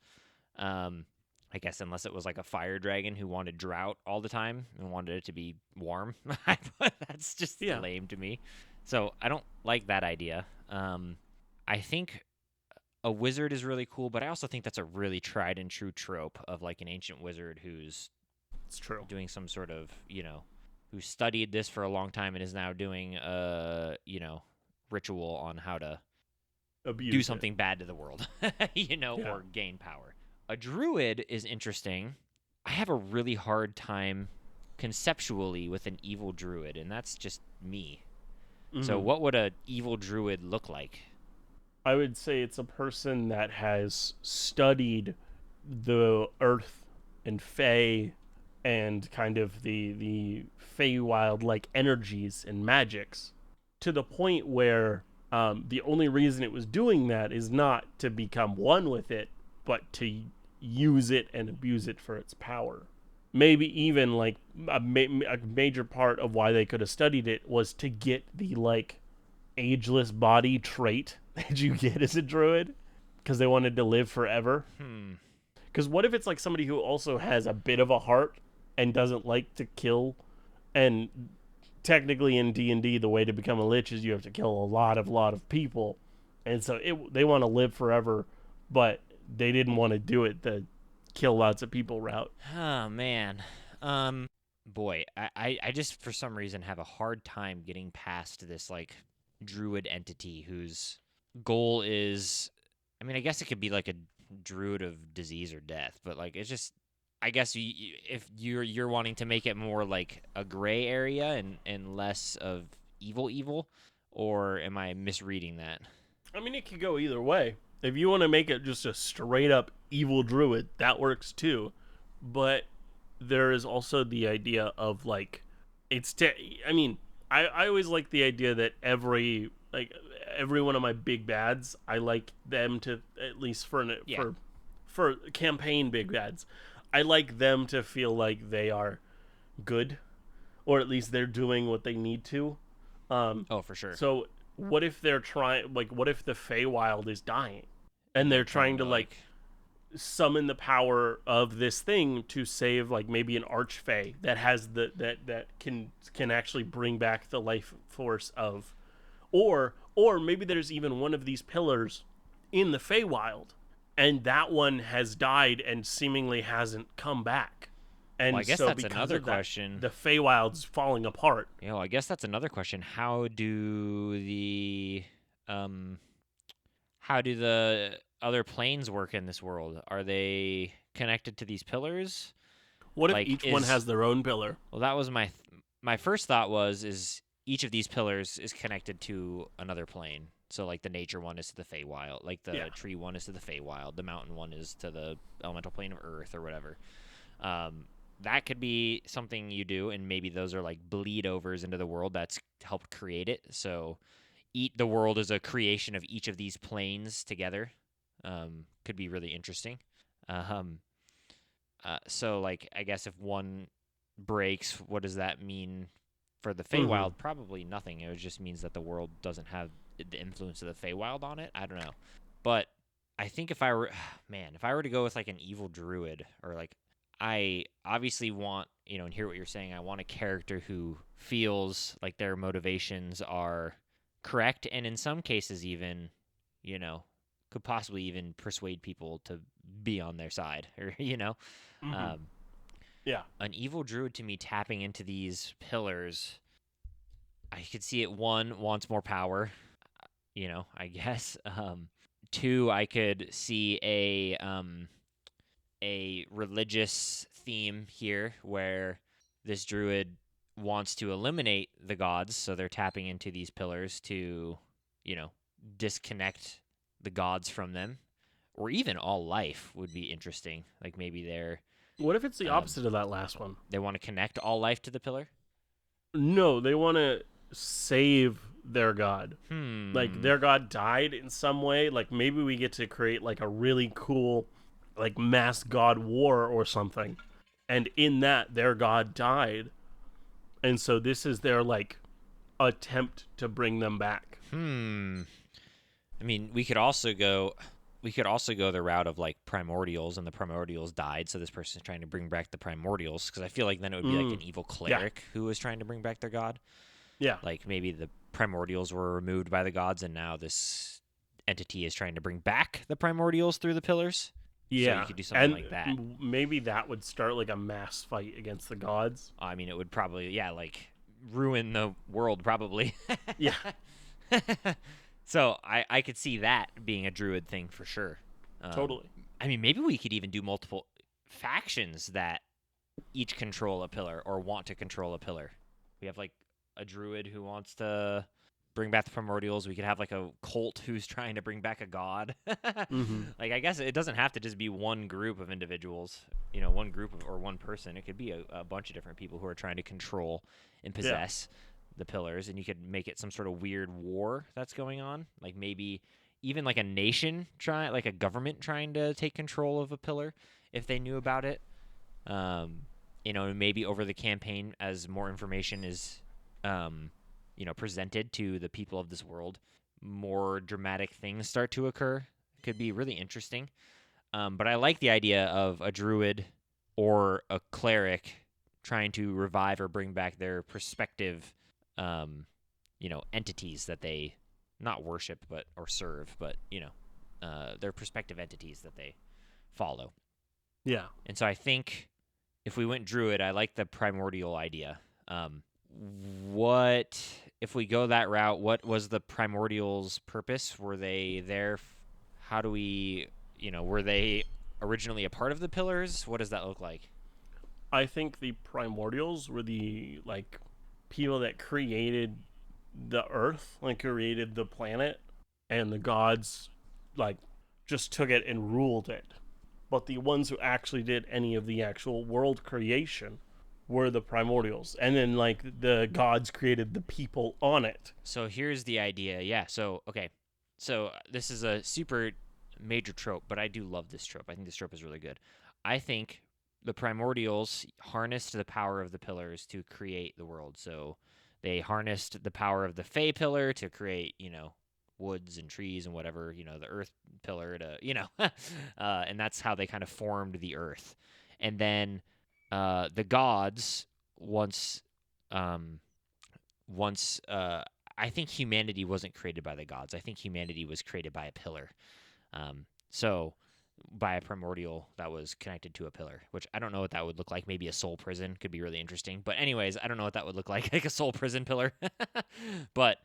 I guess unless it was like a fire dragon who wanted drought all the time and wanted it to be warm. That's just Yeah. lame to me. So I don't like that idea. I think a wizard is really cool, but I also think that's a really tried and true trope of like an ancient wizard who's It's true. doing some sort of, who studied this for a long time and is now doing a, ritual on how to do Abuse it. something bad to the world, Yeah. or gain power. A druid is interesting. I have a really hard time conceptually with an evil druid, and that's just me. So, Hmm. what would a evil druid look like? I would say it's a person that has studied the earth and Fey and kind of the Feywild like energies and magics to the point where the only reason it was doing that is not to become one with it, but to use it and abuse it for its power. Maybe even like a major part of why they could have studied it was to get the like ageless body trait that you get as a druid because they wanted to live forever. Hmm. Because what if it's like somebody who also has a bit of a heart and doesn't like to kill? And technically in D&D, the way to become a lich is you have to kill a lot of people, and so they want to live forever, but they didn't want to do it the kill lots of people route. Oh man. Boy, I just for some reason have a hard time getting past this like druid entity whose goal is, I mean, I guess it could be like a druid of disease or death, but like it's just, I guess if you're wanting to make it more like a gray area and less of evil, or am I misreading that? I mean, it could go either way. If you want to make it just a straight up evil druid, that works too. But there is also the idea of like I mean, I always like the idea that every one of my big bads, I like them to, at least Yeah. for campaign big bads, I like them to feel like they are good, or at least they're doing what they need to. Oh, for sure. So what if they're trying, like, what if the Feywild is dying and And they're they're trying trying to to like like, summon the power of this thing to save like maybe an archfey that has that can actually bring back the life force of, or maybe there's even one of these pillars in the Feywild and that one has died and seemingly hasn't come back. well, I And guess so that's because another of that, question. the Feywild's falling apart. I guess that's another question. Um how do the other planes work in this world? Are they connected to these pillars? What if Like each one is has their own pillar? Well, that was my first thought was is each of these pillars is connected to another plane. So like the nature one is to the Feywild, like Yeah. the tree one is to the Feywild, the mountain one is to the elemental plane of Earth or whatever. That could be something you do, and maybe those are like bleed overs into the world that's helped create it. So eat the world as a creation of each of these planes together. Could be really interesting. Um, so like I guess if one breaks, what does that mean for the Mm-hmm. Feywild? Probably nothing. It just means that the world doesn't have the influence of the Feywild on it. I don't know, but I think if I were, man, if I were to go with like an evil druid, or like, I obviously want, and hear what you're saying. I want a character who feels like their motivations are correct, and in some cases even, you know, could possibly even persuade people to be on their side, or Mm-hmm. um, Yeah. an evil druid to me tapping into these pillars, I could see it. One, wants more power, I guess. Two, I could see a religious theme here where this druid wants to eliminate the gods, so they're tapping into these pillars to, you know, disconnect the gods from them, or even all life would be interesting. Like maybe What if it's the um, opposite of that last one? they want to connect all life to the pillar. No, they want to save their god. Like Hmm. their god died in some way. Like maybe we get to create like a really cool, like mass god war or something. And in that, their god died. And so this is their like attempt to bring them back. Hmm. I mean, we could also go the route of like primordials, and the primordials died, so this person's trying to bring back the primordials, because I feel like then it would be like Mm. an evil Yeah. cleric who was trying to bring back their god. Yeah. Like maybe the primordials were removed by the gods, and now this entity is trying to bring back the primordials through the pillars. So you Yeah, could do something and like that. maybe that would start like a mass fight against the gods. I mean, it would probably, yeah, like ruin the world, probably. Yeah, So I could see that being a druid thing for sure. totally. I mean, maybe we could even do multiple factions that each control a pillar or want to control a pillar. We have like a druid who wants to bring back the primordials. We could have like a cult who's trying to bring back a god. Hmm. Like, I guess it doesn't have to just be one group of individuals, one group or one person. It could be a bunch of different people who are trying to control and Yeah, possess the pillars, and you could make it some sort of weird war that's going on. Like maybe even like a nation like a government trying to take control of a pillar if they knew about it. Um, maybe over the campaign, as more information is, presented to the people of this world, more dramatic things start to occur. It could be really interesting. But I like the idea of a druid or a cleric trying to revive or bring back their prospective, entities that they not worship or serve, but their prospective entities that they follow. yeah. And so I think if we went druid, I like the primordial idea. What if we go that route? What was the primordials' purpose? Were they there? How do we, were they originally a part of the pillars? What does that look like? I think the primordials were the like people that created the earth, like created the planet, and the gods like just took it and ruled it. But the ones who actually did any of the actual world creation were the primordials, and then like the gods created the people on it. So here's the idea. Yeah. So okay. So this is a super major trope, but I do love this trope. I think this trope is really good. I think the primordials harnessed the power of the pillars to create the world. So they harnessed the power of the Fey pillar to create, woods and trees and whatever, the earth pillar to, and that's how they kind of formed the earth. And then the gods, once, once, I think humanity wasn't created by the gods. I think humanity was created by a pillar. So by a primordial that was connected to a pillar, which I don't know what that would look like. Maybe a soul prison could be really interesting. But anyways, I don't know what that would look like a soul prison pillar. But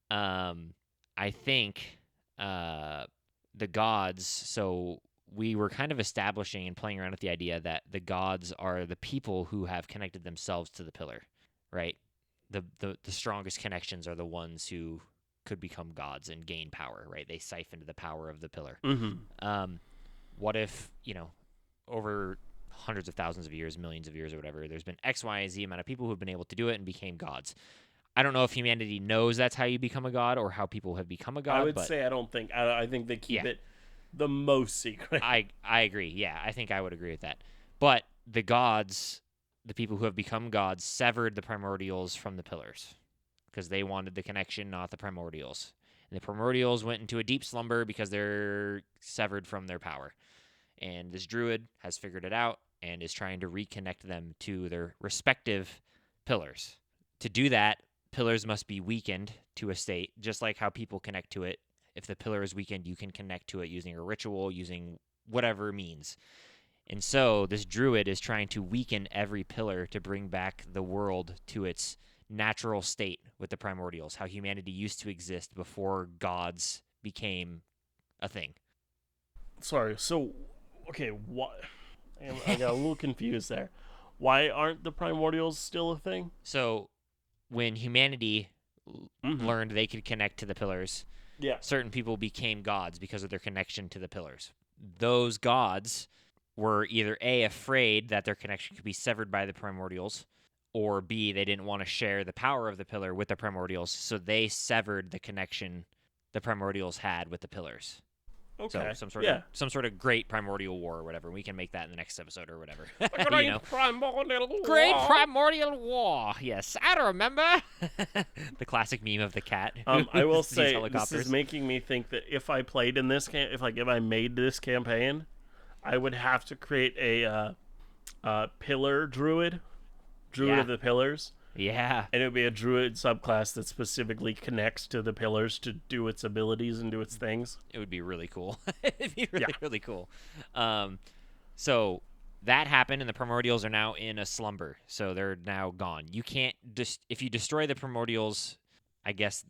I think the gods. So we were kind of establishing and playing around with the idea that the gods are the people who have connected themselves to the pillar, right? The strongest connections are the ones who could become gods and gain power, right? They siphoned the power of the pillar. Mm-hmm. What if, over hundreds of thousands of years, millions of years or whatever, there's been X, Y, and Z amount of people who've been able to do it and became gods. I don't know if humanity knows that's how you become a god or how people have become a god. I would say I don't think. I think they keep it the most secret. I agree. Yeah, I think I would agree with that. But the gods, the people who have become gods, severed the primordials from the pillars because they wanted the connection, not the primordials. And the primordials went into a deep slumber because they're severed from their power. And this druid has figured it out and is trying to reconnect them to their respective pillars. To do that, pillars must be weakened to a state, just like how people connect to it. If the pillar is weakened, you can connect to it using a ritual, using whatever means. And so this druid is trying to weaken every pillar to bring back the world to its natural state with the primordials, how humanity used to exist before gods became a thing. Sorry. So, okay, what? I got a little confused there. Why aren't the primordials still a thing? So when humanity learned they could connect to the pillars, Yeah. certain people became gods because of their connection to the pillars. Those gods were either A, afraid that their connection could be severed by the primordials, or B, they didn't want to share the power of the pillar with the primordials, so they severed the connection the primordials had with the pillars. Okay. So some sort of great primordial war or whatever. We can make that in the next episode or whatever. Great primordial war. Great primordial war. Yes, I remember. The classic meme of the cat. I will say this is making me think that if I played in this if I made this campaign, I would have to create a pillar druid of the pillars, Yeah, And it would be a druid subclass that specifically connects to the pillars to do its abilities and do its things. it would be really cool. It'd be Yeah. really, really cool. Um, so that happened, and the primordials are now in a slumber. So they're now gone. You can't just if you destroy the primordials, I guess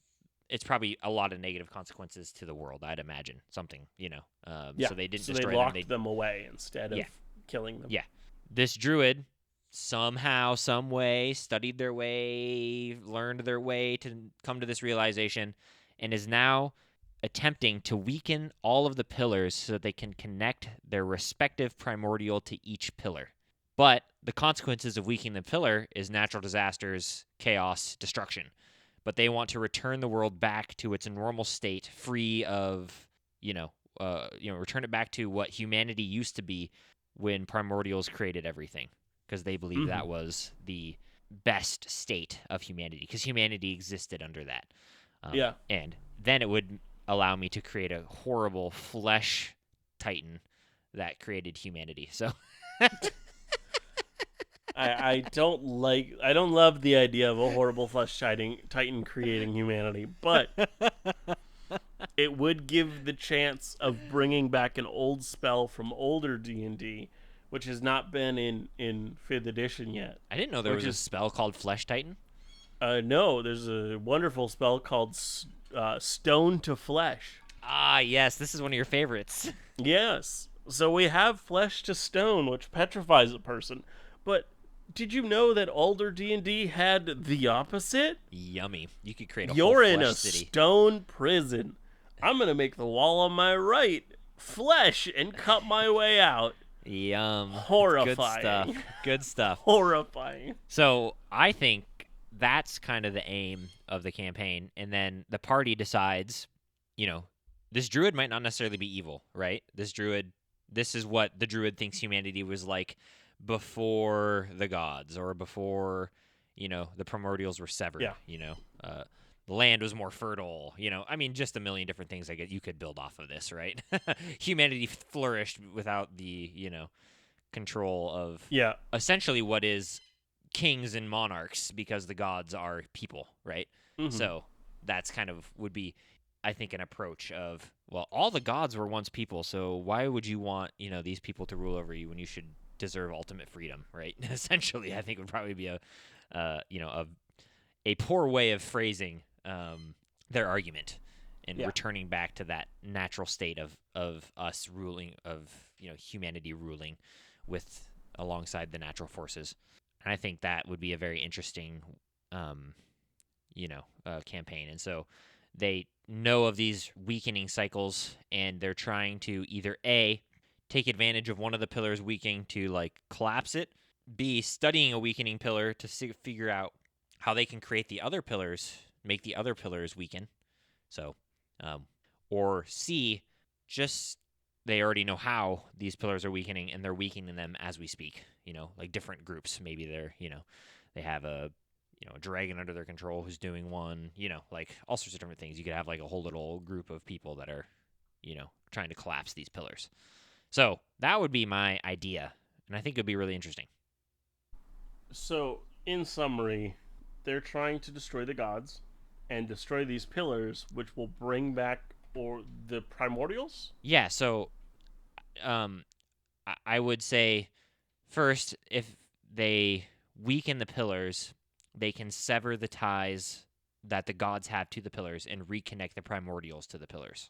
it's probably a lot of negative consequences to the world. I'd imagine something, Yeah. So they didn't So they destroy them. locked them away instead of Yeah, killing them. yeah. This druid somehow, some way, studied their way, learned their way to come to this realization, and is now attempting to weaken all of the pillars so that they can connect their respective primordial to each pillar. But the consequences of weakening the pillar is natural disasters, chaos, destruction. But they want to return the world back to its normal state, free of, return it back to what humanity used to be when primordials created everything, because they believe Mm-hmm. that was the best state of humanity, because humanity existed under that. Yeah. And then it would allow me to create a horrible flesh titan that created humanity. So I don't love the idea of a horrible flesh titan creating humanity, but it would give the chance of bringing back an old spell from older D&D, which has not been in 5th edition yet. I didn't know there Which was a is spell called Flesh Titan. no, there's a wonderful spell called Stone to Flesh. Ah, yes, this is one of your favorites. Yes. So we have Flesh to Stone, which petrifies a person. But did you know that older D&D had the opposite? Yummy. You could create a whole You're in flesh a city. stone prison. I'm going to make the wall on my right flesh and cut my way out. Yum. Good stuff. Horrifying. Good stuff. Horrifying. So I think that's kind of the aim of the campaign. And then the party decides, this druid might not necessarily be evil, right? This is what the druid thinks humanity was like before the gods, or before, the primordials were severed. Yeah. The land was more fertile. Just a million different things I guess you could build off of this, right? Humanity flourished without the, control of Yeah. essentially what is kings and monarchs, because the gods are people, right? Mm-hmm. So that's kind of would be, I think, an approach of, well, all the gods were once people, so why would you want, these people to rule over you when you should deserve ultimate freedom, right? Essentially, I think would probably be a poor way of phrasing their argument, and returning back to that natural state of us ruling, of humanity ruling with alongside the natural forces. And I think that would be a very interesting campaign. And so they know of these weakening cycles, and they're trying to either A, take advantage of one of the pillars weakening to like collapse it, B, studying a weakening pillar to figure out how they can create the other pillars, make the other pillars weaken. So, or C, just they already know how these pillars are weakening, and they're weakening them as we speak. Like different groups. Maybe they're, they have a dragon under their control who's doing one. Like all sorts of different things. You could have like a whole little group of people that are, trying to collapse these pillars. So that would be my idea, and I think it would be really interesting. So, in summary, they're trying to destroy the gods and destroy these pillars, which will bring back the primordials. Yeah. So, I would say first, if they weaken the pillars, they can sever the ties that the gods have to the pillars and reconnect the primordials to the pillars.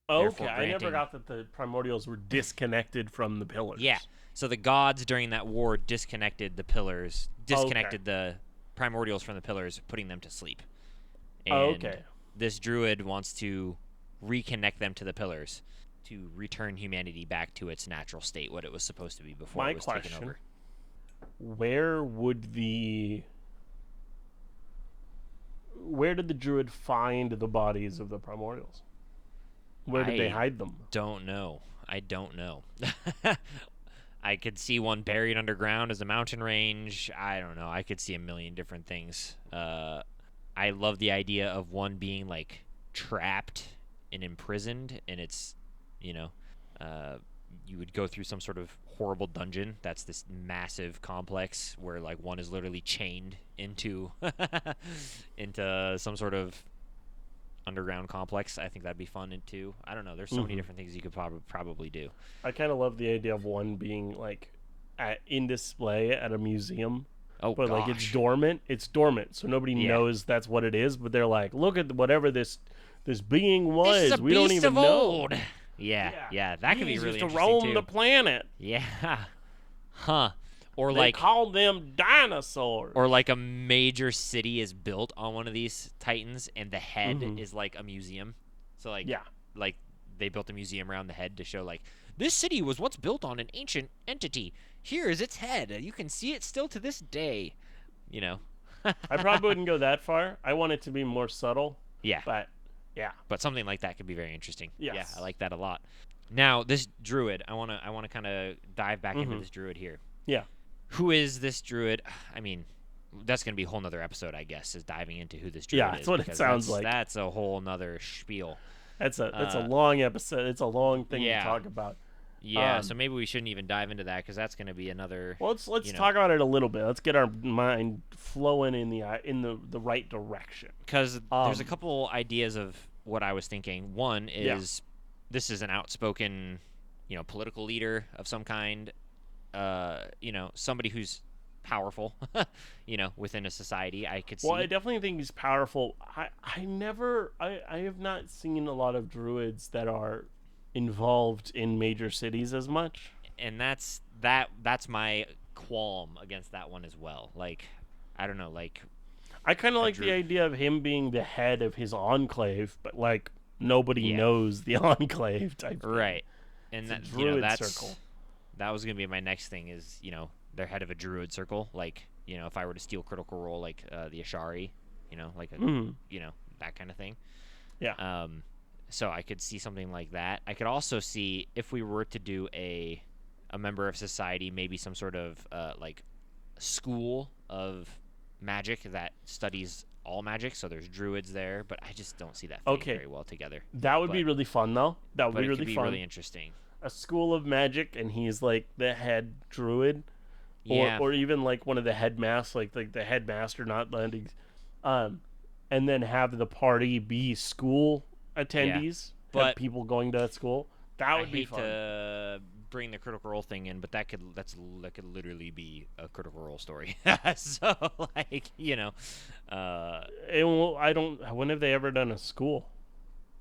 Okay, I never got that the primordials were disconnected from the pillars. Yeah. So the gods during that war disconnected the pillars, disconnected the primordials from the pillars, putting them to sleep. And this druid wants to reconnect them to the pillars to return humanity back to its natural state, what it was supposed to be before it was taken over. Where did the druid find the bodies of the primordials? Where did they hide them? I don't know. I could see one buried underground as a mountain range. I don't know. I could see a million different things. I love the idea of one being like trapped and imprisoned, and it's, you would go through some sort of horrible dungeon that's this massive complex where like one is literally chained into into some sort of underground complex. I think that'd be fun too. I don't know. There's so many different things you could probably do. I kind of love the idea of one being like in display at a museum. Oh, but gosh. like it's dormant. It's dormant, so nobody knows that's what it is. But they're like, look at whatever this being was. This is a we don't beast even of know. old. Yeah, that could be really to interesting roam too. the planet. Yeah, huh? Or They like called them dinosaurs. or like a major city is built on one of these titans, and the head is like a museum. So like like they built a museum around the head to show like this city was once built on an ancient entity. Here is its head. You can see it still to this day. You know. I probably wouldn't go that far. I want it to be more subtle. Yeah. But yeah. But something like that could be very interesting. Yes. Yeah, I like that a lot. Now, this druid, I wanna kind of dive back into this druid here. Yeah. Who is this druid? I mean, that's gonna be a whole nother episode, I guess, is diving into who this druid is. Yeah, that's what it sounds like. That's a whole nother spiel. That's a long episode. It's a long thing to talk about. Yeah, so maybe we shouldn't even dive into that because that's going to be another. Well, let's talk about it a little bit. Let's get our mind flowing in the right direction. Because there's a couple ideas of what I was thinking. One is this is an outspoken, political leader of some kind. Somebody who's powerful, within a society. I could see. Well, I definitely think he's powerful. I have not seen a lot of druids that are involved in major cities as much, and that's my qualm against that one as well. Like, I don't know, like I kind of like the idea of him being the head of his enclave, but like nobody knows the enclave type right thing. And it's that that's circle. That was gonna be my next thing is they're head of a druid circle. Like if I were to steal Critical Role like the Ashari, like that kind of thing. Yeah. So I could see something like that. I could also see if we were to do a member of society, maybe some sort of like school of magic that studies all magic. So there's druids there, but I just don't see that fitting very well together. That would be really fun, though. That would be really fun. Really interesting. A school of magic, and he's like the head druid, Yeah. or even like one of the headmasters, like the headmaster, not landing, and then have the party be school attendees, but people going to that school. That would be fun. I hate to bring the Critical Role thing in, but that could literally be a Critical Role story. So like when have they ever done a school?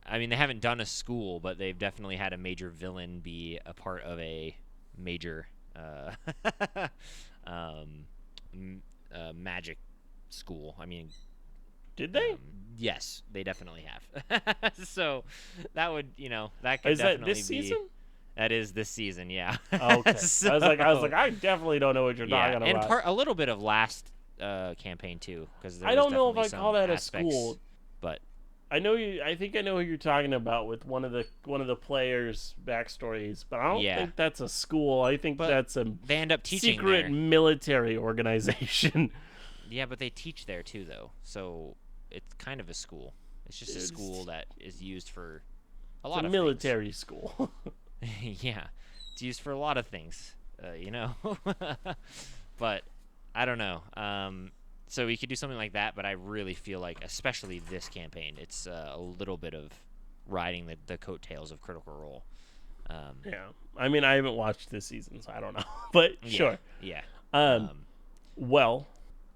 I mean, they haven't done a school, but they've definitely had a major villain be a part of a major magic school. I mean, did they? Yes, they definitely have. So that would, that could is definitely that this season? That is this season, yeah. Okay. So, I was like, I definitely don't know what you're talking about. And a little bit of last campaign too, because I don't know if I call that a school, but I know you. I think I know who you're talking about with one of the players' backstories, but I don't think that's a school. I think that's a they end up teaching secret there. military organization. Yeah, but they teach there too, though, so it's kind of a school. It's just a school that is used for a lot of military things. School. Yeah, it's used for a lot of things, but I don't know. So we could do something like that, but I really feel like, especially this campaign, it's a little bit of riding the coattails of Critical Role. Yeah, I mean, I haven't watched this season, so I don't know, but sure. Yeah. Well,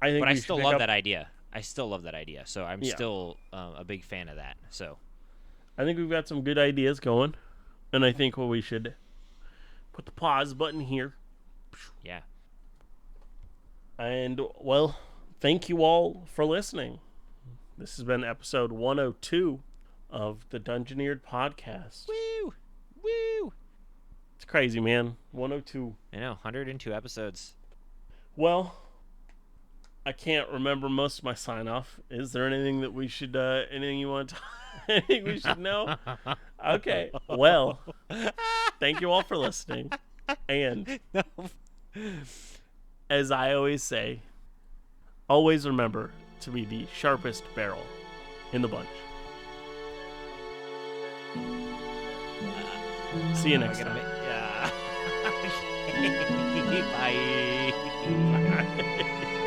I think. But I still love that idea. So I'm still a big fan of that. So I think we've got some good ideas going, and I think we should put the pause button here. Yeah. And well, thank you all for listening. This has been episode 102 of the Dungeoneered Podcast. Woo! Woo! It's crazy, man. 102. I know, 102 episodes. Well, I can't remember most of my sign off. Is there anything that we should anything you want to anything we should know? Okay. Well, thank you all for listening. And as I always say, always remember to be the sharpest barrel in the bunch. See you next time. Yeah. Okay. Bye. Bye.